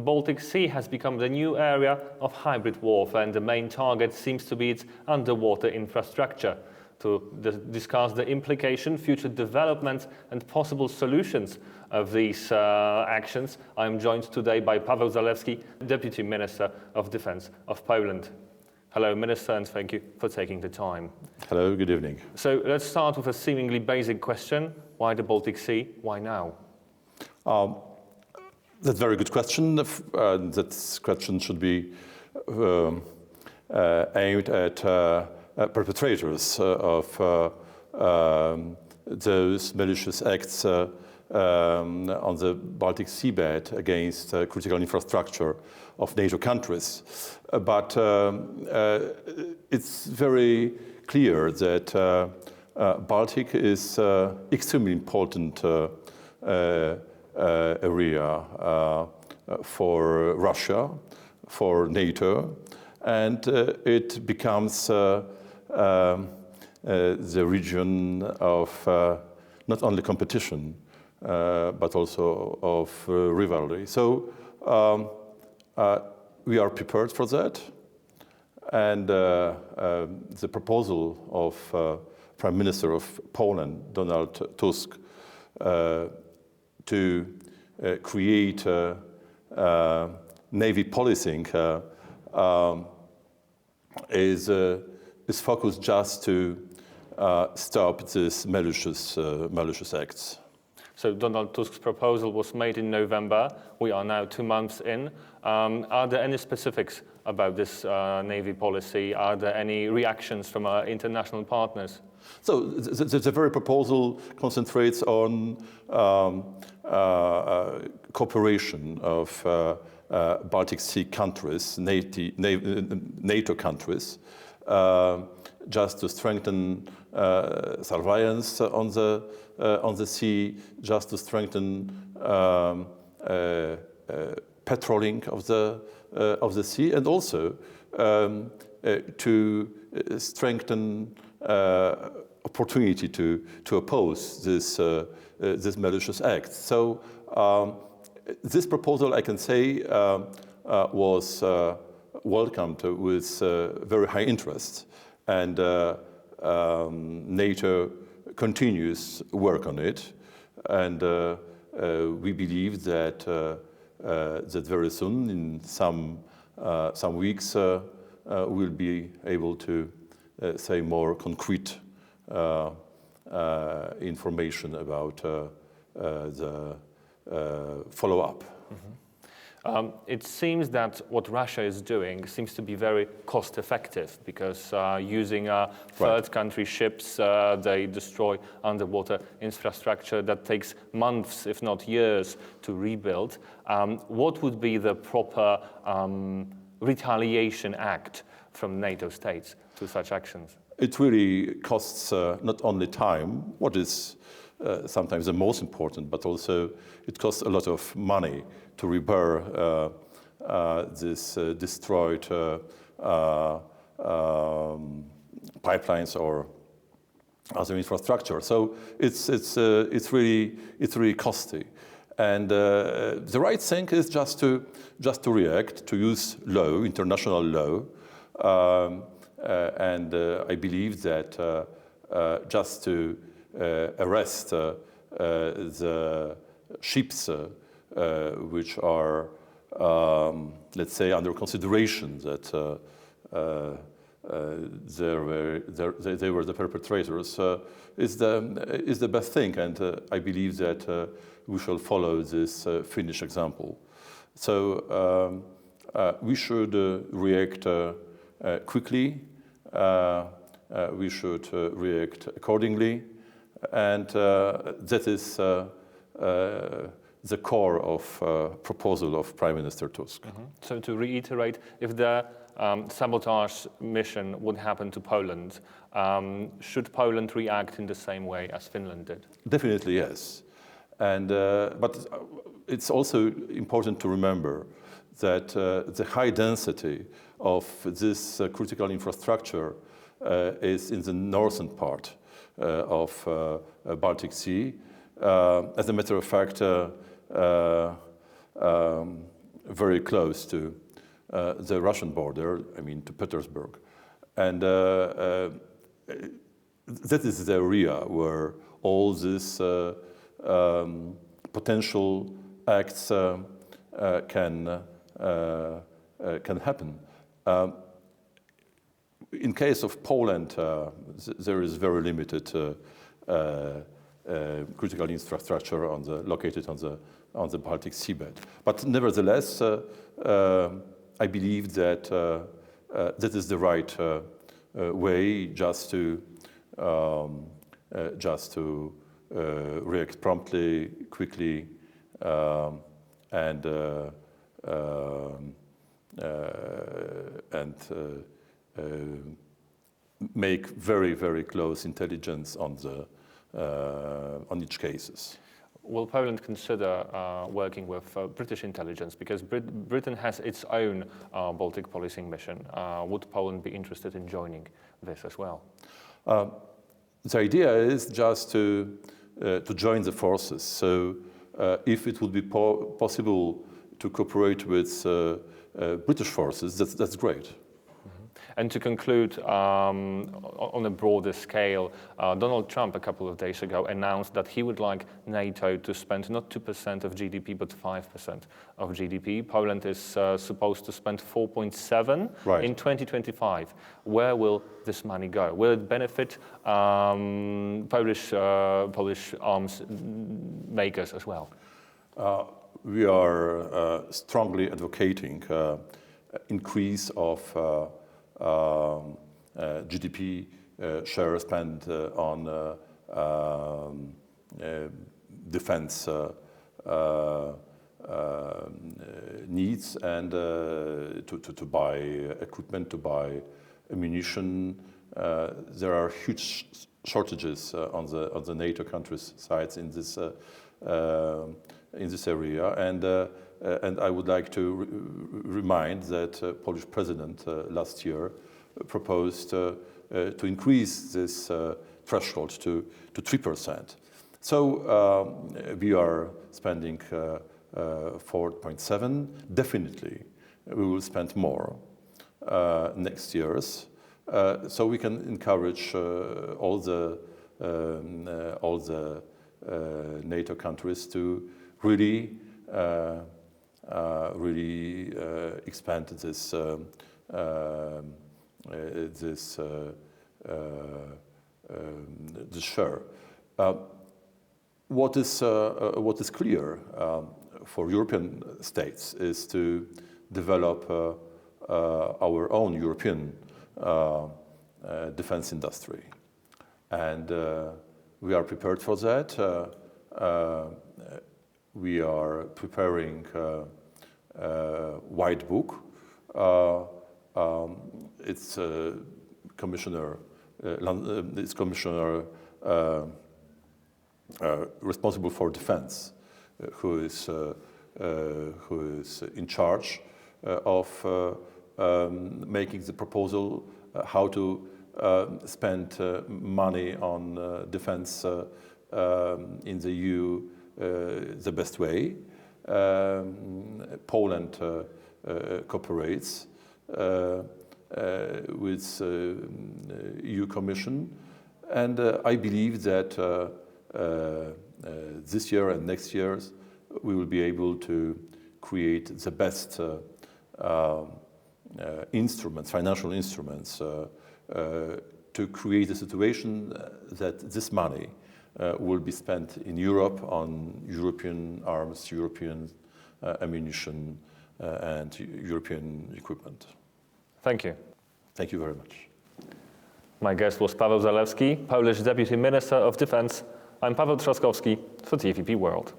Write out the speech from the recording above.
Baltic Sea has become the new area of hybrid warfare, and the main target seems to be its underwater infrastructure. To discuss the implication, future developments, and possible solutions of these actions, I am joined today by Paweł Zalewski, Deputy Minister of Defense of Poland. Hello, Minister, and thank you for taking the time. Hello, good evening. So let's start with a seemingly basic question. Why the Baltic Sea? Why now? That's a very good question. That question should be aimed at perpetrators of those malicious acts on the Baltic seabed against critical infrastructure of NATO countries. But it's very clear that Baltic is extremely important area for Russia, for NATO, and it becomes the region of not only competition but also of rivalry. So we are prepared for that, and the proposal of Prime Minister of Poland, Donald Tusk, to create navy policing is focused just to stop these malicious acts. So Donald Tusk's proposal was made in November. We are now 2 months in. Are there any specifics about this navy policy? Are there any reactions from our international partners? So the very proposal concentrates on cooperation of Baltic Sea countries, NATO countries, just to strengthen surveillance on the sea, just to strengthen patrolling of the sea, and also to strengthen opportunity to oppose this malicious act. So this proposal, I can say, was welcomed with very high interest, and NATO continues work on it, and we believe that that very soon, in some weeks, we'll be able to say more concrete information about the follow-up. Mm-hmm. It seems that what Russia is doing seems to be very cost-effective, because using third country ships, they destroy underwater infrastructure that takes months, if not years, to rebuild. What would be the proper retaliation act from NATO states to such actions? It really costs not only time, what is sometimes the most important, but also it costs a lot of money to repair this destroyed pipelines or other infrastructure. So it's really costly, and the right thing is just to react, to use law, international law, and I believe that just to arrest the ships which are, let's say, under consideration that they were the perpetrators, is the best thing, and I believe that we shall follow this Finnish example. So we should react quickly. We should react accordingly, and that is the core of proposal of Prime Minister Tusk. Mm-hmm. So to reiterate, if the sabotage mission would happen to Poland, should Poland react in the same way as Finland did? Definitely yes, and but it's also important to remember that the high density of this critical infrastructure is in the northern part of Baltic Sea. As a matter of fact, very close to the Russian border, I mean to Petersburg. And that is the area where all these potential acts can happen. In case of Poland, there is very limited critical infrastructure located on the Baltic seabed. But nevertheless, I believe that that is the right way just to react promptly, quickly, and make very, very close intelligence on each cases. Will Poland consider working with British intelligence, because Britain has its own Baltic policing mission? Would Poland be interested in joining this as well? The idea is just to join the forces. So if it would be possible to cooperate with British forces, that's great. And to conclude, on a broader scale, Donald Trump a couple of days ago announced that he would like NATO to spend not 2% of GDP, but 5% of GDP. Poland is supposed to spend 4.7 in 2025. Where will this money go? Will it benefit Polish arms makers as well? We are strongly advocating increase of GDP share spent on defense needs and to buy equipment, to buy ammunition. There are huge shortages on the NATO countries' sides in this area, and I would like to remind that Polish president last year proposed to increase this threshold to 3%. So we are spending 4.7. Definitely, we will spend more next years, so we can encourage all the NATO countries to really expand this share. What is clear for European states is to develop our own European defense industry, and we are prepared for that. We are preparing a white book. It's commissioner responsible for defense, who is in charge of making the proposal how to spend money on defense in the EU the best way. Poland cooperates with EU Commission, and I believe that this year and next year we will be able to create the best instruments, financial instruments, to create a situation that this money will be spent in Europe on European arms, European ammunition, and European equipment. Thank you. Thank you very much. My guest was Paweł Zalewski, Polish Deputy Minister of Defense. I'm Paweł Trzaskowski for TVP World.